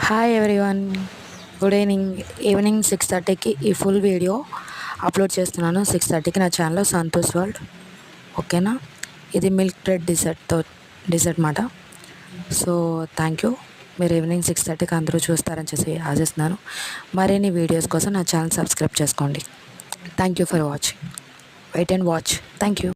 Hi everyone, good evening 6:30కి ఈ full video upload చేస్తున్నాను. 6:30కి నా ఛానల్లో సంతోష్ వరల్డ్. ఓకేనా? ఇది మిల్క్ బ్రెడ్ డిజర్ట్ మాట. So thank you. మీరు ఈవినింగ్ 6:30కి అందరూ చూస్తారని చేసి ఆశిస్తున్నాను. మరిన్ని వీడియోస్ కోసం నా ఛానల్ సబ్స్క్రైబ్ చేసుకోండి. Thank you for watching. Wait and watch. Thank you.